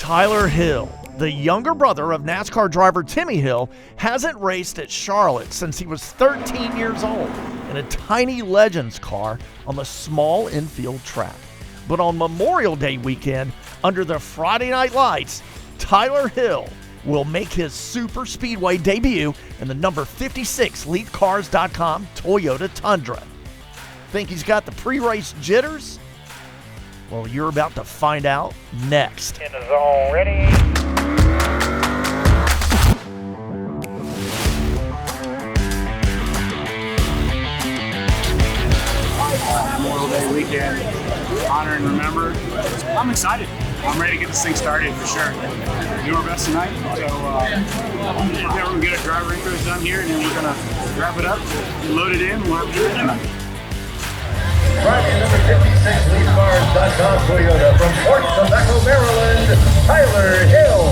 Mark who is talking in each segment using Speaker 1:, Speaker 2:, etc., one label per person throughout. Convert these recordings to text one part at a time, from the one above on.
Speaker 1: Tyler Hill, the younger brother of NASCAR driver Timmy Hill, hasn't raced at Charlotte since he was 13 years old in a tiny Legends car on the small infield track. But on Memorial Day weekend, under the Friday night lights, Tyler Hill will make his super speedway debut in the number 56 LeithCars.com Toyota Tundra. Think he's got the pre-race jitters? Well, you're about to find out next.
Speaker 2: In the zone, ready.
Speaker 3: Memorial Day weekend, honor and remember. I'm excited. I'm ready to get this thing started for sure. Do our best tonight. So we're gonna get a driver intros done here, and then we're gonna wrap it up, load it in, we'll have to do it tonight.
Speaker 4: Driving number 56 LeithCars.com Toyota from Fort Tobacco, Maryland, Tyler Hill.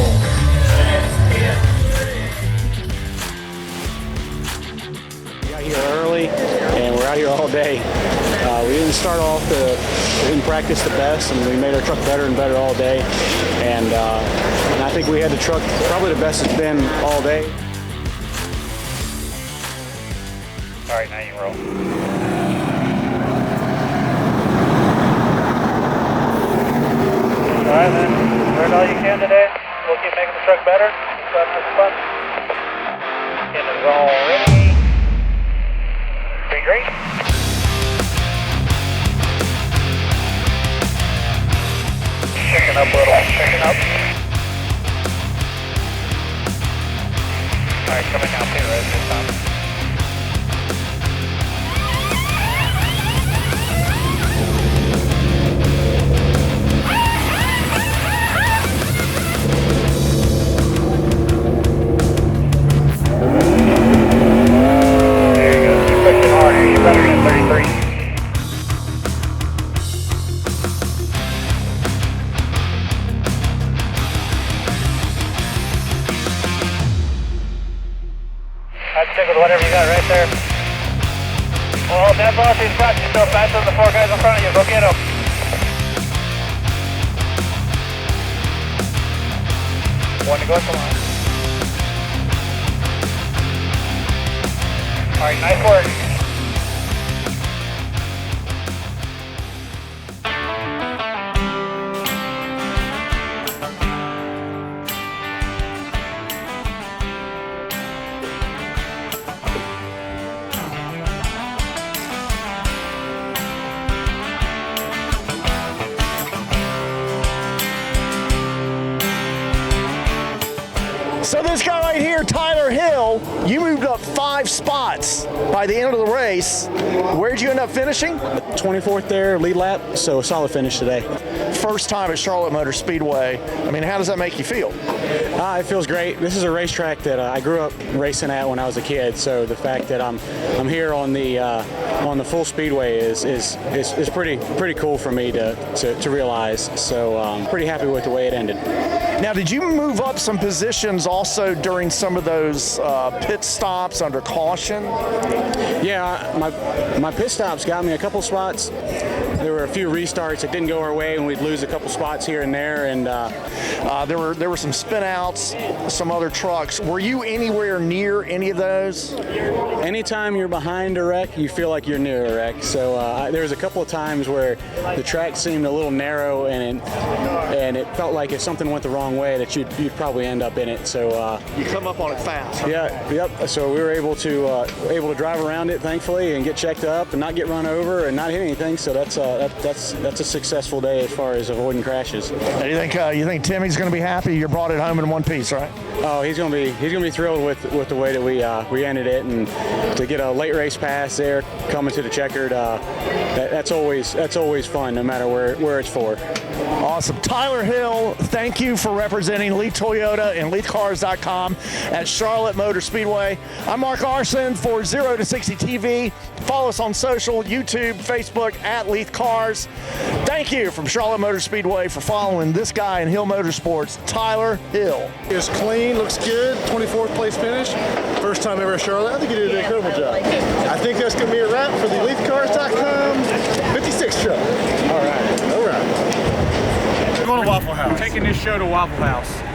Speaker 5: We got here early, and we're out here all day. We didn't start off we didn't practice the best, and we made our truck better and better all day. And I think we had the truck probably the best it's been all day.
Speaker 2: All right, now you roll. All right, then. Learn all you can today. We'll keep making the truck better. Start having fun. In the zone, ready. Pretty great. Checking up a little, checking up. All right, coming down too, right this time. There you go, you're pushing hard here, you're better than 33. I'd stick with whatever you got right there. Well, that boss is got you so faster than the four guys in front of you. Go get them. One to go, come on. All right, nice work.
Speaker 1: So this guy right here, Tyler Hill, you moved up 5 spots by the end of the race. Where'd you end up finishing?
Speaker 5: 24th there, lead lap, so a solid finish today.
Speaker 1: First time at Charlotte Motor Speedway. I mean, how does that make you feel?
Speaker 5: It feels great. This is a racetrack that I grew up racing at when I was a kid, so the fact that I'm here on the full speedway is pretty cool for me to realize. So I'm pretty happy with the way it ended.
Speaker 1: Now, did you move up some positions also during some of those pit stops under caution?
Speaker 5: Yeah, my pit stops got me a couple spots. There were a few restarts that didn't go our way, and we'd lose a couple spots here and there. And
Speaker 1: there were some spin outs, some other trucks. Were you anywhere near any of those?
Speaker 5: Anytime you're behind a wreck, you feel like you're near a wreck. So there was a couple of times where the track seemed a little narrow, and it felt like if something went the wrong way, that you'd probably end up in it. So
Speaker 1: you come up on it fast. Huh?
Speaker 5: Yeah, yep. So we were able to drive around it, thankfully, and get checked up and not get run over and not hit anything. So that's a successful day as far as avoiding crashes.
Speaker 1: You think Timmy's going to be happy? You brought it home in one piece, right?
Speaker 5: Oh, he's gonna be thrilled with the way that we ended it, and to get a late race pass there, coming to the checkered. That's always fun, no matter where it's for.
Speaker 1: Awesome. Tyler Hill, thank you for representing Leith Toyota and LeithCars.com at Charlotte Motor Speedway. I'm Mark Arson for 0 to 60 TV. Follow us on social, YouTube, Facebook at Leith Cars. Thank you from Charlotte Motor Speedway for following this guy in Hill Motorsports, Tyler Hill.
Speaker 6: It's clean, looks good, 24th place finish. First time ever at Charlotte. I think you did an incredible job. I think that's going to be a wrap for the LeithCars.com 56 truck. All right. Waffle House.
Speaker 3: Taking this show to Waffle House.